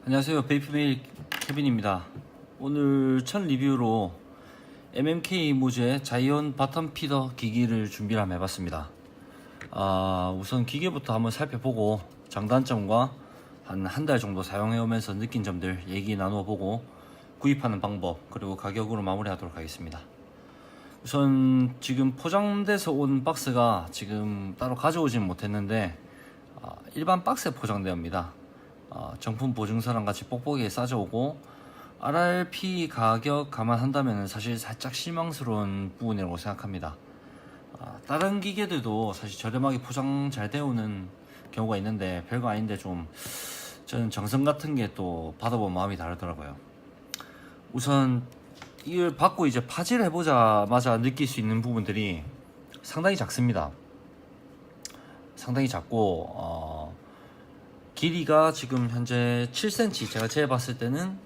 안녕하세요. 베이프메일 케빈입니다. 오늘 첫 리뷰로 MMK 모즈의 자이언 바텀 피더 기기를 준비를 한번 해봤습니다. 우선 기계부터 한번 살펴보고 장단점과 한 달 정도 사용해오면서 느낀 점들 얘기 나눠보고 구입하는 방법 그리고 가격으로 마무리하도록 하겠습니다. 우선 지금 포장돼서 온 박스가 지금 따로 가져오진 못했는데 일반 박스에 포장되어 옵니다. 정품 보증서랑 같이 뽁뽁이에 싸져오고 RRP 가격 감안한다면 사실 살짝 실망스러운 부분이라고 생각합니다. 다른 기계들도 사실 저렴하게 포장 잘 되어 오는 경우가 있는데 별거 아닌데 좀 저는 정성 같은 게 또 받아본 마음이 다르더라고요. 우선 이걸 받고 이제 파지를 해보자마자 느낄 수 있는 부분들이 상당히 작습니다. 상당히 작고 길이가 지금 현재 7cm, 제가 재봤을 때는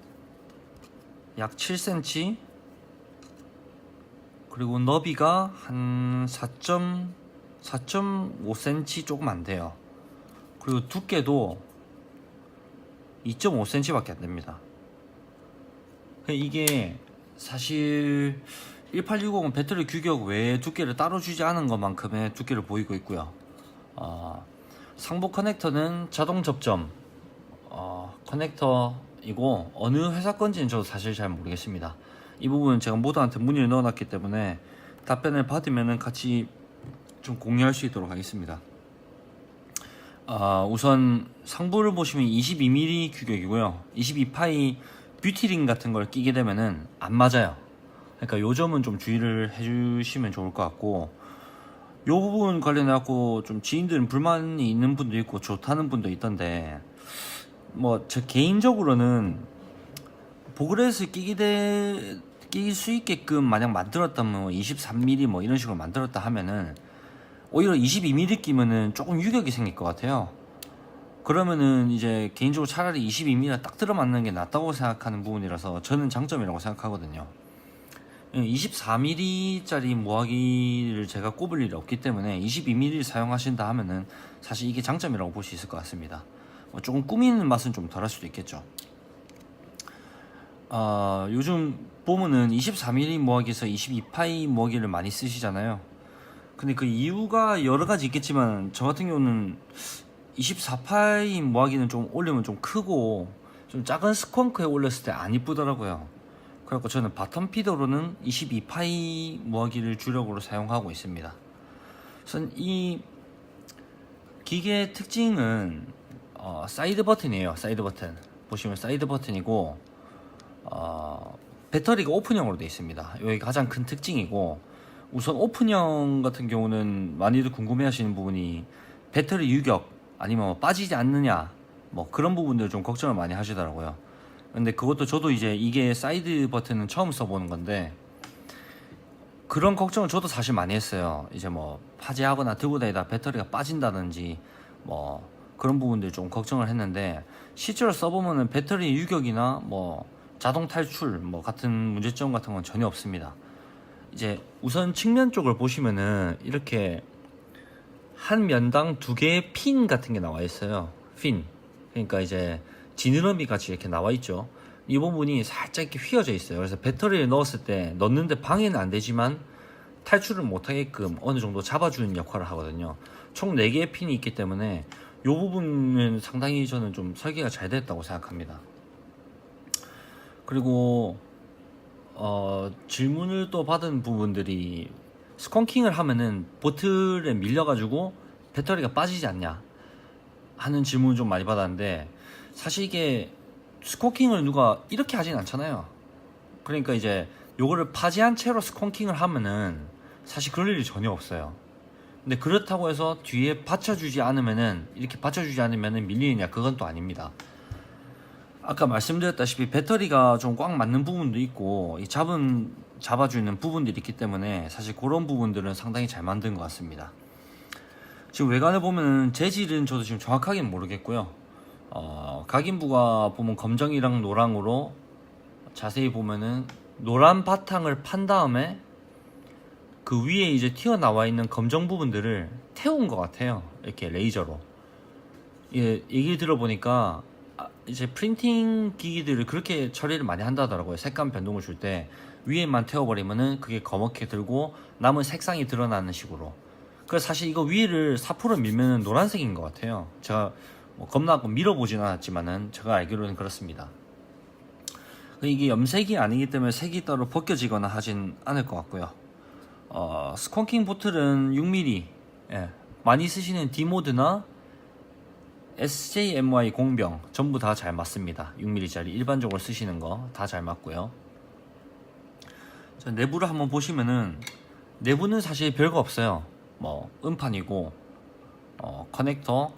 약 7cm, 그리고 너비가 한 4.5cm 조금 안 돼요. 그리고 두께도 2.5cm 밖에 안 됩니다. 이게 사실 1860은 배터리 규격 외에 두께를 따로 주지 않은 것만큼의 두께를 보이고 있고요. 상부 커넥터는 자동 접점 커넥터이고 어느 회사 건지는 저도 사실 잘 모르겠습니다. 이 부분은 제가 모두한테 문의를 넣어놨기 때문에 답변을 받으면 같이 좀 공유할 수 있도록 하겠습니다. 우선 상부를 보시면 22mm 규격이고요. 22파이 뷰티링 같은 걸 끼게 되면은 안 맞아요. 그러니까 요 점은 좀 주의를 해주시면 좋을 것 같고, 요 부분 관련해갖고 좀 지인들은 불만이 있는 분도 있고 좋다는 분도 있던데, 뭐 저 개인적으로는 보그레스 끼길 수 있게끔 만약 만들었다면 23mm 뭐 이런 식으로 만들었다 하면은 오히려 22mm 끼면은 조금 유격이 생길 것 같아요. 그러면은 이제 개인적으로 차라리 22mm가 딱 들어맞는 게 낫다고 생각하는 부분이라서 저는 장점이라고 생각하거든요. 24mm짜리 모하기를 제가 꼽을 일이 없기 때문에 22mm 사용하신다 하면은 사실 이게 장점이라고 볼 수 있을 것 같습니다. 조금 꾸미는 맛은 좀 덜할 수도 있겠죠. 요즘 보면은 24mm 모하기에서 22파이 모하기를 많이 쓰시잖아요. 근데 그 이유가 여러 가지 있겠지만 저 같은 경우는 24파이 모하기는 좀 올리면 좀 크고 좀 작은 스컹크에 올렸을 때 안 이쁘더라고요. 그래서 저는 바텀 피더로는 22파이 모하기를 주력으로 사용하고 있습니다. 우선 이 기계의 특징은 사이드 버튼이에요. 사이드 버튼 보시면 사이드 버튼이고 배터리가 오픈형으로 되어 있습니다. 여기가 가장 큰 특징이고, 우선 오픈형 같은 경우는 많이들 궁금해 하시는 부분이 배터리 유격 아니면 뭐 빠지지 않느냐 뭐 그런 부분들 좀 걱정을 많이 하시더라고요. 근데 그것도 저도 이제 이게 사이드 버튼은 처음 써보는 건데 그런 걱정을 저도 사실 많이 했어요. 이제 뭐 파지하거나 들고 다니다 배터리가 빠진다든지 뭐 그런 부분들 좀 걱정을 했는데 실제로 써보면은 배터리 유격이나 뭐 자동 탈출 뭐 같은 문제점 같은 건 전혀 없습니다. 이제 우선 측면 쪽을 보시면은 이렇게 한 면당 두 개의 핀 같은 게 나와 있어요. 핀. 그러니까 이제 지느러미 같이 이렇게 나와 있죠. 이 부분이 살짝 이렇게 휘어져 있어요. 그래서 배터리를 넣었을 때 넣는데 방해는 안 되지만 탈출을 못하게끔 어느 정도 잡아주는 역할을 하거든요. 총 4개의 핀이 있기 때문에 이 부분은 상당히 저는 좀 설계가 잘 됐다고 생각합니다. 그리고 질문을 또 받은 부분들이 스컹킹을 하면은 보틀에 밀려가지고 배터리가 빠지지 않냐 하는 질문을 좀 많이 받았는데, 사실 이게 스컹킹을 누가 이렇게 하진 않잖아요. 그러니까 이제 요거를 파지한 채로 스컹킹을 하면은 사실 그럴 일이 전혀 없어요. 근데 그렇다고 해서 뒤에 받쳐주지 않으면은, 이렇게 받쳐주지 않으면은 밀리느냐, 그건 또 아닙니다. 아까 말씀드렸다시피 배터리가 좀 꽉 맞는 부분도 있고 이 잡아주는 부분들이 있기 때문에 사실 그런 부분들은 상당히 잘 만든 것 같습니다. 지금 외관을 보면 재질은 저도 지금 정확하게는 모르겠고요. 각인부가 보면 검정이랑 노랑으로 자세히 보면은 노란 바탕을 판 다음에 그 위에 이제 튀어나와 있는 검정 부분들을 태운 것 같아요. 이렇게 레이저로. 예, 얘기 들어보니까 이제 프린팅 기기들을 그렇게 처리를 많이 한다더라고요. 색감 변동을 줄 때 위에만 태워버리면은 그게 검게 들고 남은 색상이 드러나는 식으로. 그래서 사실 이거 위를 4% 밀면은 노란색인 것 같아요. 제가 뭐 겁나고 밀어보진 않았지만은 제가 알기로는 그렇습니다. 이게 염색이 아니기 때문에 색이 따로 벗겨지거나 하진 않을 것 같고요. 스konking 보틀은 6mm, 예, 많이 쓰시는 D모드나 SJMY 공병 전부 다 잘 맞습니다. 6mm짜리 일반적으로 쓰시는 거 다 잘 맞고요. 자, 내부를 한번 보시면은 내부는 사실 별거 없어요. 뭐 음판이고 커넥터,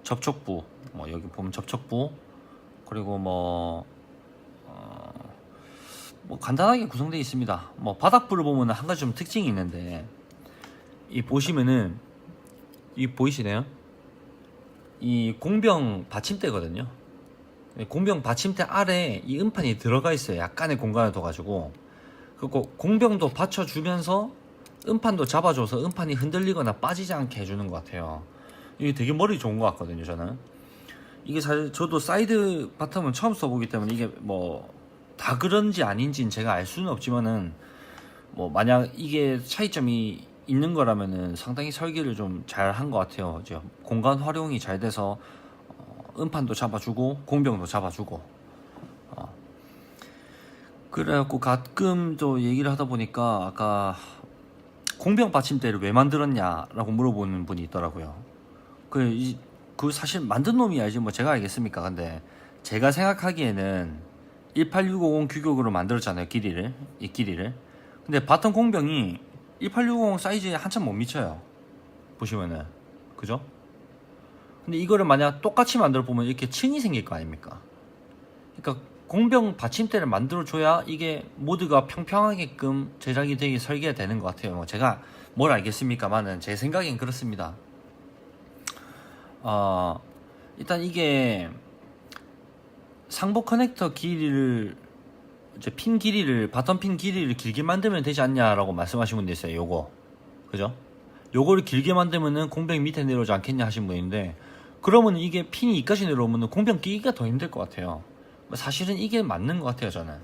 접촉부, 뭐 여기 보면 접촉부, 그리고 뭐 간단하게 구성되어 있습니다. 뭐 바닥부를 보면 한 가지 좀 특징이 있는데, 이 보시면은 이 보이시네요? 이 공병 받침대거든요. 공병 받침대 아래에 이 음판이 들어가 있어요. 약간의 공간을 둬가지고. 그리고 공병도 받쳐주면서 음판도 잡아줘서 음판이 흔들리거나 빠지지 않게 해주는 것 같아요. 이게 되게 머리 좋은 것 같거든요, 저는. 이게 사실 저도 사이드 바텀은 처음 써보기 때문에 이게 뭐 다 그런지 아닌지는 제가 알 수는 없지만은, 뭐 만약 이게 차이점이 있는 거라면은 상당히 설계를 좀 잘 한 것 같아요. 이제 공간 활용이 잘 돼서 음판도 잡아주고 공병도 잡아주고. 그래갖고 가끔 또 얘기를 하다 보니까 아까 공병 받침대를 왜 만들었냐라고 물어보는 분이 있더라고요. 그 사실 만든 놈이 알지 뭐 제가 알겠습니까? 근데 제가 생각하기에는 18650 규격으로 만들었잖아요, 이 길이를. 근데 바텀 공병이 18650 사이즈에 한참 못 미쳐요, 보시면은. 그죠? 근데 이거를 만약 똑같이 만들어 보면 이렇게 층이 생길 거 아닙니까? 그러니까 공병 받침대를 만들어 줘야 이게 모드가 평평하게끔 제작이 되게 설계가 되는 것 같아요. 뭐 제가 뭘 알겠습니까만은 제 생각엔 그렇습니다. 일단 이게 상부 커넥터 길이를, 이제 핀 길이를, 바텀 핀 길이를 길게 만들면 되지 않냐라고 말씀하신 분도 있어요. 요거, 그죠? 요거를 길게 만들면은 공병 밑에 내려오지 않겠냐 하신 분인데, 그러면 이게 핀이 이까지 내려오면은 공병 끼기가 더 힘들 것 같아요. 사실은 이게 맞는 것 같아요, 저는.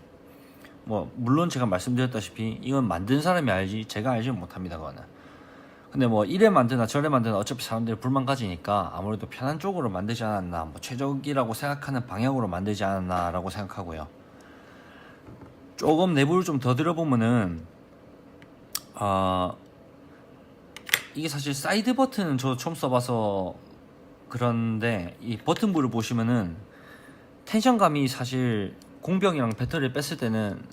뭐 물론 제가 말씀드렸다시피 이건 만든 사람이 알지 제가 알지는 못합니다, 그거는. 근데 뭐 이래 만드나 저래 만드나 어차피 사람들이 불만 가지니까 아무래도 편한 쪽으로 만들지 않았나, 뭐 최적이라고 생각하는 방향으로 만들지 않았나 라고 생각하고요. 조금 내부를 좀 더 들어보면은 이게 사실 사이드 버튼은 저도 처음 써봐서 그런데, 이 버튼부를 보시면은 텐션감이 사실 공병이랑 배터리를 뺐을 때는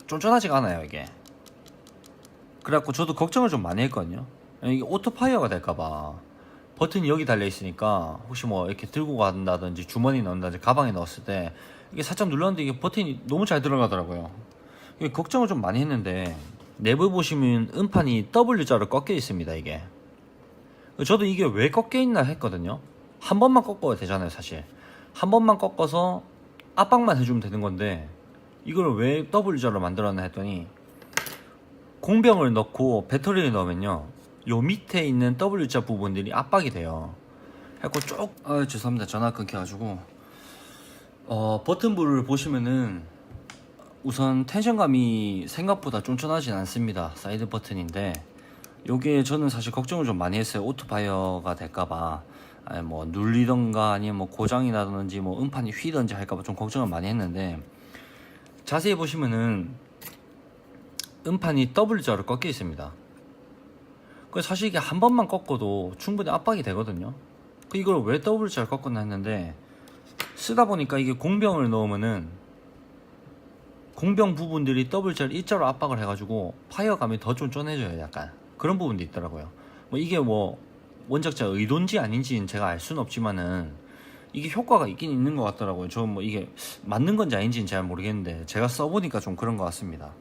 쫀쫀하지가 않아요, 이게. 그래갖고 저도 걱정을 좀 많이 했거든요. 이게 오토파이어가 될까봐. 버튼이 여기 달려있으니까 혹시 뭐 이렇게 들고 간다든지 주머니에 넣는다든지 가방에 넣었을 때 이게 살짝 눌렀는데 이게 버튼이 너무 잘 들어가더라고요. 이게 걱정을 좀 많이 했는데, 내부 보시면 음판이 W자로 꺾여 있습니다, 이게. 저도 이게 왜 꺾여 있나 했거든요. 한 번만 꺾어야 되잖아요, 사실. 한 번만 꺾어서 압박만 해주면 되는 건데 이걸 왜 W자로 만들었나 했더니, 공병을 넣고 배터리를 넣으면요, 요 밑에 있는 W자 부분들이 압박이 돼요. 해갖고 죄송합니다, 전화 끊겨가지고. 버튼부를 보시면은 우선 텐션감이 생각보다 쫀쫀하진 않습니다. 사이드 버튼인데 요게 저는 사실 걱정을 좀 많이 했어요. 오토파이어가 될까봐. 아니 뭐 눌리던가 아니면 뭐 고장이 나든지 뭐 음판이 휘던지 할까봐 좀 걱정을 많이 했는데, 자세히 보시면은 음판이 W자로 꺾여 있습니다. 그래서 사실 이게 한 번만 꺾어도 충분히 압박이 되거든요. 이걸 왜 W자로 꺾었나 했는데, 쓰다 보니까 이게 공병을 넣으면은 공병 부분들이 W자를 일자로 압박을 해가지고 파이어감이 더 쫀쫀해져요. 약간 그런 부분도 있더라고요. 뭐 이게 뭐 원작자 의도인지 아닌지는 제가 알 수는 없지만은 이게 효과가 있긴 있는 것 같더라고요. 저 뭐 이게 맞는 건지 아닌지는 잘 모르겠는데 제가 써보니까 좀 그런 것 같습니다.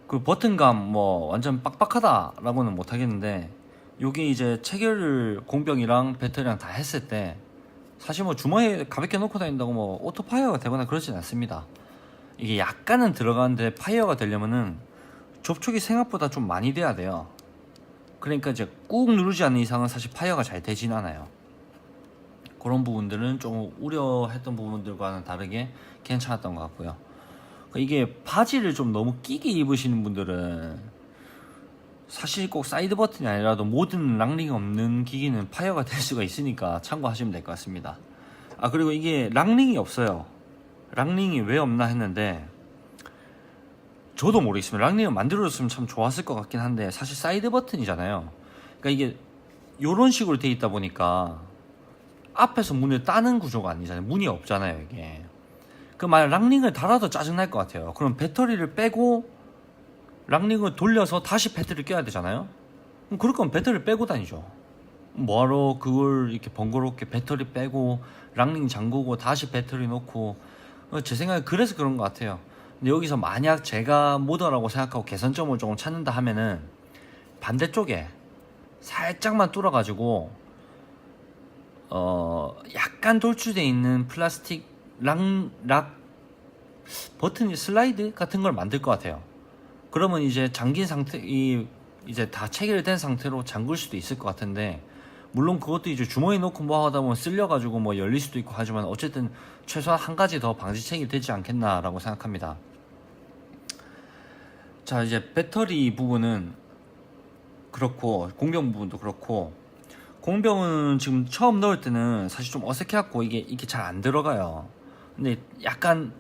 그 버튼감 뭐 완전 빡빡하다라고는 못하겠는데, 요게 이제 체결을 공병이랑 배터리랑 다 했을 때 사실 뭐 주머니에 가볍게 놓고 다닌다고 뭐 오토파이어가 되거나 그러진 않습니다. 이게 약간은 들어가는데 파이어가 되려면은 접촉이 생각보다 좀 많이 돼야 돼요. 그러니까 이제 꾹 누르지 않는 이상은 사실 파이어가 잘 되진 않아요. 그런 부분들은 좀 우려했던 부분들과는 다르게 괜찮았던 것 같고요. 이게 바지를 좀 너무 끼게 입으시는 분들은 사실 꼭 사이드 버튼이 아니라도 모든 랑링이 없는 기기는 파이어가 될 수가 있으니까 참고하시면 될 것 같습니다. 그리고 이게 랑링이 없어요. 랑링이 왜 없나 했는데 저도 모르겠습니다. 랑링을 만들어줬으면 참 좋았을 것 같긴 한데 사실 사이드 버튼이잖아요. 그러니까 이게 요런 식으로 돼 있다 보니까 앞에서 문을 따는 구조가 아니잖아요. 문이 없잖아요 이게. 만약 랑링을 달아도 짜증날 것 같아요. 그럼 배터리를 빼고 랑링을 돌려서 다시 배터리를 껴야 되잖아요. 그럼 그럴 거면 배터리를 빼고 다니죠. 뭐하러 그걸 이렇게 번거롭게 배터리 빼고 랑링 잠그고 다시 배터리 놓고. 제 생각에 그래서 그런 것 같아요. 근데 여기서 만약 제가 모더라고 생각하고 개선점을 조금 찾는다 하면은 반대쪽에 살짝만 뚫어가지고 약간 돌출되어 있는 플라스틱 락 버튼이 슬라이드 같은 걸 만들 것 같아요. 그러면 이제 잠긴 상태, 이제 다 체결된 상태로 잠글 수도 있을 것 같은데, 물론 그것도 이제 주머니에 넣고 뭐 하다 보면 쓸려가지고 뭐 열릴 수도 있고 하지만 어쨌든 최소한 한 가지 더 방지책이 되지 않겠나라고 생각합니다. 자, 이제 배터리 부분은 그렇고 공병 부분도 그렇고, 공병은 지금 처음 넣을 때는 사실 좀 어색해갖고 이게 잘 안 들어가요. 근데 약간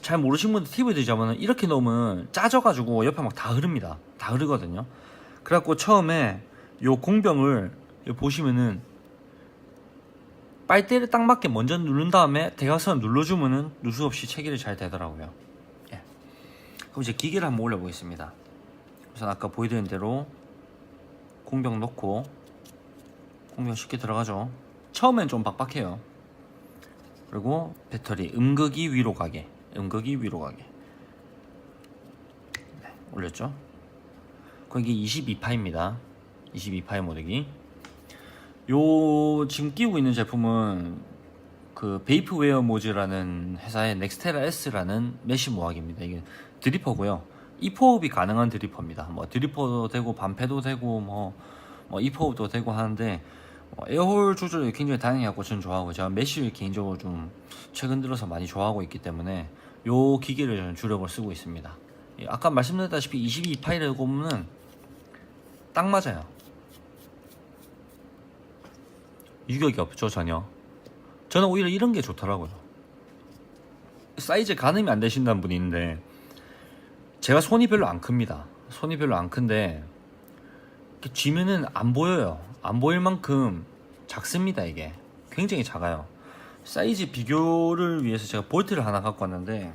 잘 모르신 분들 팁을 드리자면 이렇게 넣으면 짜져가지고 옆에 막 다 흐릅니다. 다 흐르거든요. 그래갖고 처음에 요 공병을 보시면은 빨대를 딱 맞게 먼저 누른 다음에 대각선을 눌러주면은 누수 없이 체결이 잘 되더라고요. 예. 그럼 이제 기계를 한번 올려보겠습니다. 우선 아까 보여드린 대로 공병 넣고, 공병 쉽게 들어가죠. 처음엔 좀 빡빡해요. 그리고 배터리 음극이 위로 가게, 음극이 위로 가게. 네, 올렸죠. 이게 22파입니다 22파의 모드기. 요 지금 끼우고 있는 제품은 그 베이프웨어 모즈라는 회사의 넥스테라 S라는 메쉬 모학입니다. 이게 드리퍼고요. 이포흡이 가능한 드리퍼입니다. 뭐 드리퍼도 되고 반패도 되고 뭐 이포흡도 되고 하는데, 에어홀 조절이 굉장히 다양하고 저는 좋아하고, 제가 메쉬를 개인적으로 좀 최근 들어서 많이 좋아하고 있기 때문에 요 기계를 저는 주력으로 쓰고 있습니다. 아까 말씀드렸다시피 22파이를 보면 딱 맞아요. 유격이 없죠 전혀. 저는 오히려 이런 게 좋더라고요. 사이즈 가늠이 안 되신다는 분이 있는데, 제가 손이 별로 안 큽니다. 손이 별로 안 큰데 이렇게 쥐면은 안 보여요. 안 보일 만큼 작습니다. 이게 굉장히 작아요. 사이즈 비교를 위해서 제가 볼트를 하나 갖고 왔는데,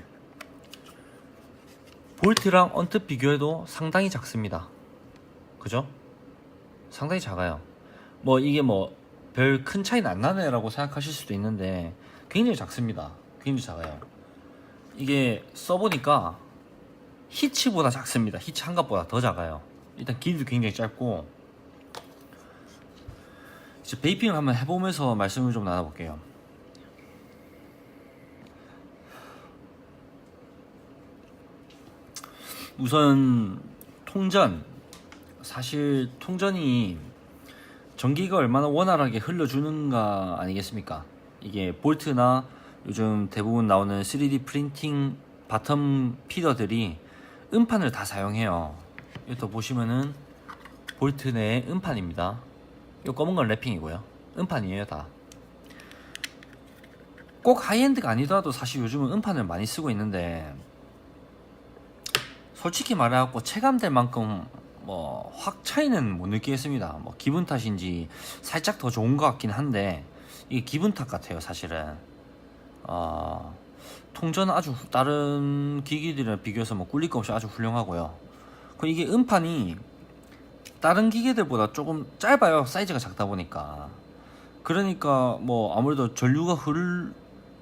볼트랑 언뜻 비교해도 상당히 작습니다. 그죠? 상당히 작아요. 이게 별 큰 차이는 안 나네 라고 생각하실 수도 있는데 굉장히 작습니다. 굉장히 작아요. 이게 써보니까 히치보다 작습니다. 히치 한갑보다 더 작아요. 일단 길이도 굉장히 짧고. 이제 베이핑을 한번 해보면서 말씀을 좀 나눠볼게요. 우선 통전, 사실 통전이 전기가 얼마나 원활하게 흘러주는가 아니겠습니까? 이게 볼트나 요즘 대부분 나오는 3D 프린팅 바텀 피더들이 음판을 다 사용해요. 여기 또 보시면은 볼트 내 음판입니다. 이 검은 건 랩핑이고요. 음판이에요 다. 꼭 하이엔드가 아니더라도 사실 요즘은 음판을 많이 쓰고 있는데, 솔직히 말해갖고 체감될 만큼 확 차이는 못 느끼겠습니다. 기분 탓인지 살짝 더 좋은 것 같긴 한데, 이게 기분 탓 같아요 사실은. 통전은 아주 다른 기기들이랑 비교해서 꿀릴 거 없이 아주 훌륭하고요. 이게 음판이 다른 기계들보다 조금 짧아요. 사이즈가 작다 보니까. 그러니까 아무래도 전류가 흐를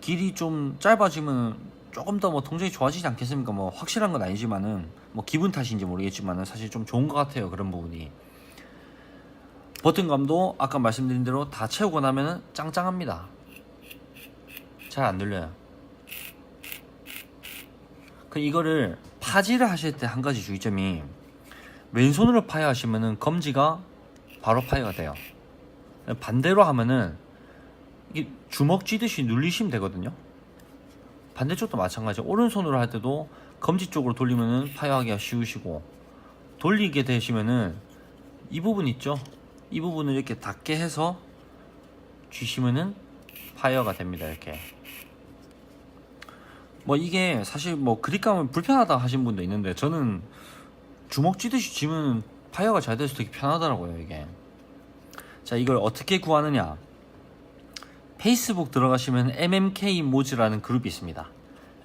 길이 좀 짧아지면 조금 더 통전이 좋아지지 않겠습니까? 확실한 건 아니지만은 기분 탓인지 모르겠지만은 사실 좀 좋은 것 같아요. 그런 부분이. 버튼감도 아까 말씀드린 대로 다 채우고 나면은 짱짱합니다. 잘 안 눌려요. 이거를 파지를 하실 때 한 가지 주의점이, 왼손으로 파야 하시면은 검지가 바로 파이가 돼요. 반대로 하면은 이게 주먹 쥐듯이 눌리시면 되거든요. 반대쪽도 마찬가지. 오른손으로 할 때도 검지 쪽으로 돌리면은 파여하기가 쉬우시고, 돌리게 되시면은 이 부분 있죠? 이 부분을 이렇게 닿게 해서 쥐시면은 파여가 됩니다. 이렇게. 뭐 이게 사실 뭐 그립감은 불편하다 하신 분도 있는데, 저는 주먹 쥐듯이 쥐면 파여가 잘 돼서 되게 편하더라고요, 이게. 자, 이걸 어떻게 구하느냐? 페이스북 들어가시면 MMK 모즈라는 그룹이 있습니다.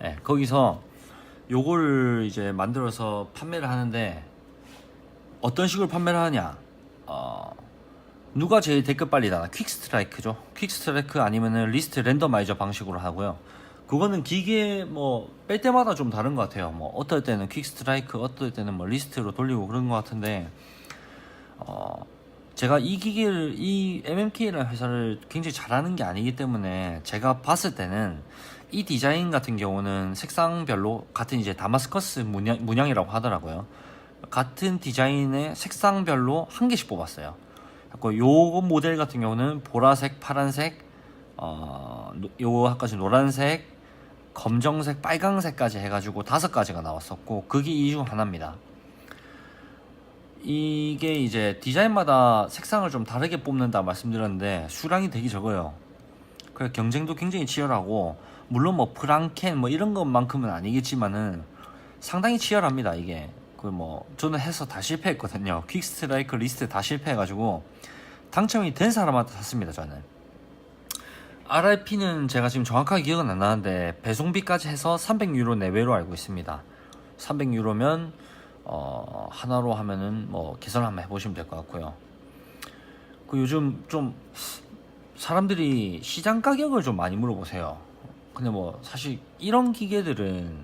예, 거기서 요거를 이제 만들어서 판매를 하는데, 어떤 식으로 판매를 하냐? 누가 제일 댓글 빨리 달아? 퀵스트라이크죠. 퀵스트라이크 아니면은 리스트 랜더마이저 방식으로 하고요. 그거는 기계 뭐 뺄 때마다 좀 다른 것 같아요. 뭐 어떨 때는 퀵스트라이크, 어떨 때는 뭐 리스트로 돌리고 그런 것 같은데, 제가 이 기계를, 이 MMK라는 회사를 굉장히 잘하는 게 아니기 때문에, 제가 봤을 때는 이 디자인 같은 경우는 색상별로 같은 이제 다마스커스 문양이라고 하더라고요. 같은 디자인의 색상별로 한 개씩 뽑았어요. 요거 모델 같은 경우는 보라색, 파란색, 요거 아까 노란색, 검정색, 빨강색까지 해가지고 5가지가 나왔었고, 그게 이 중 하나입니다. 이게 이제 디자인마다 색상을 좀 다르게 뽑는다 말씀드렸는데, 수량이 되게 적어요. 그래서 경쟁도 굉장히 치열하고, 물론 뭐 프랑켄 뭐 이런 것만큼은 아니겠지만은 상당히 치열합니다. 이게 저는 해서 다 실패했거든요. 퀵스트라이크 리스트 다 실패해가지고 당첨이 된 사람한테 샀습니다. 저는 RRP는 제가 지금 정확하게 기억은 안 나는데, 배송비까지 해서 300유로 내외로 알고 있습니다. 300유로면 하나로 하면은 뭐 계산 한번 해보시면 될 것 같고요. 요즘 좀 사람들이 시장 가격을 좀 많이 물어보세요. 근데 뭐 사실 이런 기계들은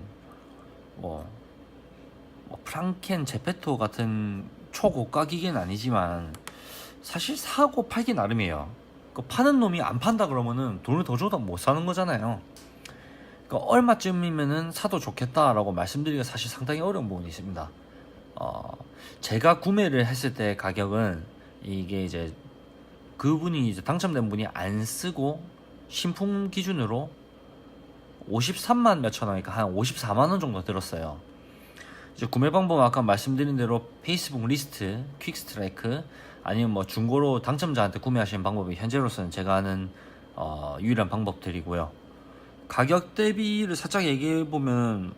뭐 프랑켄, 제페토 같은 초고가 기계는 아니지만 사실 사고 팔기 나름이에요. 파는 놈이 안 판다 그러면은 돈을 더 줘도 못 사는 거잖아요. 얼마쯤이면은 사도 좋겠다라고 말씀드리기가 사실 상당히 어려운 부분이 있습니다. 제가 구매를 했을 때 가격은, 이게 이제 그분이 이제 당첨된 분이 안 쓰고 신품 기준으로 53만 몇천 원이니까 한 54만 원 정도 들었어요. 이제 구매 방법은 아까 말씀드린 대로 페이스북 리스트, 퀵스트라이크, 아니면 뭐 중고로 당첨자한테 구매하시는 방법이 현재로서는 제가 아는 유일한 방법들이고요. 가격 대비를 살짝 얘기해 보면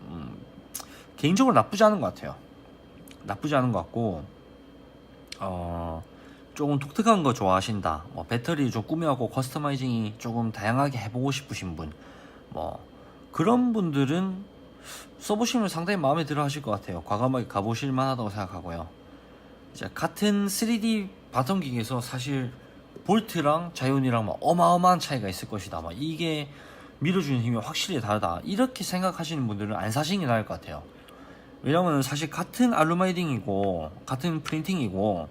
개인적으로 나쁘지 않은 것 같아요. 나쁘지 않은 것 같고, 조금 독특한 거 좋아하신다, 뭐 배터리 좀 꾸며갖고 커스터마이징이 조금 다양하게 해보고 싶으신 분, 뭐 그런 분들은 써보시면 상당히 마음에 들어 하실 것 같아요. 과감하게 가보실 만하다고 생각하고요. 이제 같은 3D 바텀 기기에서 사실 볼트랑 자이온이랑 막 어마어마한 차이가 있을 것이다, 막 이게 밀어주는 힘이 확실히 다르다, 이렇게 생각하시는 분들은 안 사시는 게 나을 것 같아요. 왜냐면 사실 같은 알루마이딩이고 같은 프린팅이고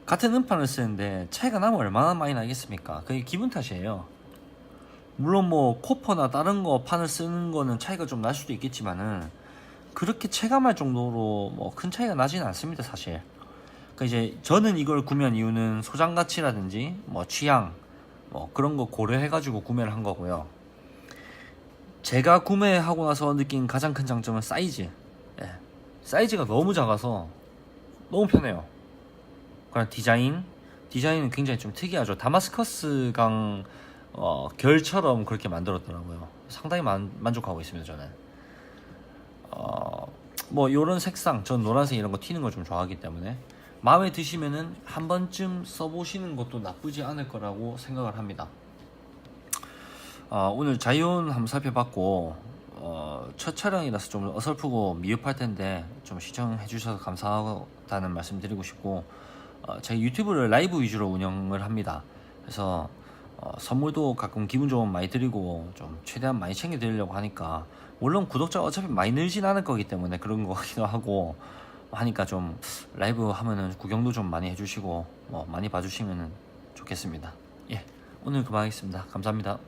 같은 음판을 쓰는데 차이가 나면 얼마나 많이 나겠습니까? 그게 기분 탓이에요. 물론 뭐 코퍼나 다른 거 판을 쓰는 거는 차이가 좀 날 수도 있겠지만은, 그렇게 체감할 정도로 뭐 큰 차이가 나지는 않습니다, 사실. 그러니까 이제 저는 이걸 구매한 이유는 소장 가치라든지 뭐 취향 뭐 그런 거 고려해가지고 구매를 한 거고요. 제가 구매하고 나서 느낀 가장 큰 장점은 사이즈. 예. 사이즈가 너무 작아서 너무 편해요. 그냥 디자인은 굉장히 좀 특이하죠. 다마스커스 결처럼 그렇게 만들었더라고요. 상당히 만족하고 있습니다, 저는. 뭐 요런 색상, 전 노란색 이런 거 튀는 거 좀 좋아하기 때문에 마음에 드시면은 한 번쯤 써보시는 것도 나쁘지 않을 거라고 생각을 합니다. 오늘 자이온 한번 살펴봤고, 첫 촬영이라서 좀 어설프고 미흡할 텐데 좀 시청해 주셔서 감사하다는 말씀 드리고 싶고, 제가 유튜브를 라이브 위주로 운영을 합니다. 그래서 선물도 가끔 기분 좋으면 많이 드리고 좀 최대한 많이 챙겨 드리려고 하니까, 물론 구독자가 어차피 많이 늘진 않을 거기 때문에 그런 거 같기도 하고 하니까, 좀 라이브 하면은 구경도 좀 많이 해주시고 많이 봐주시면 좋겠습니다. 예, 오늘 그만하겠습니다. 감사합니다.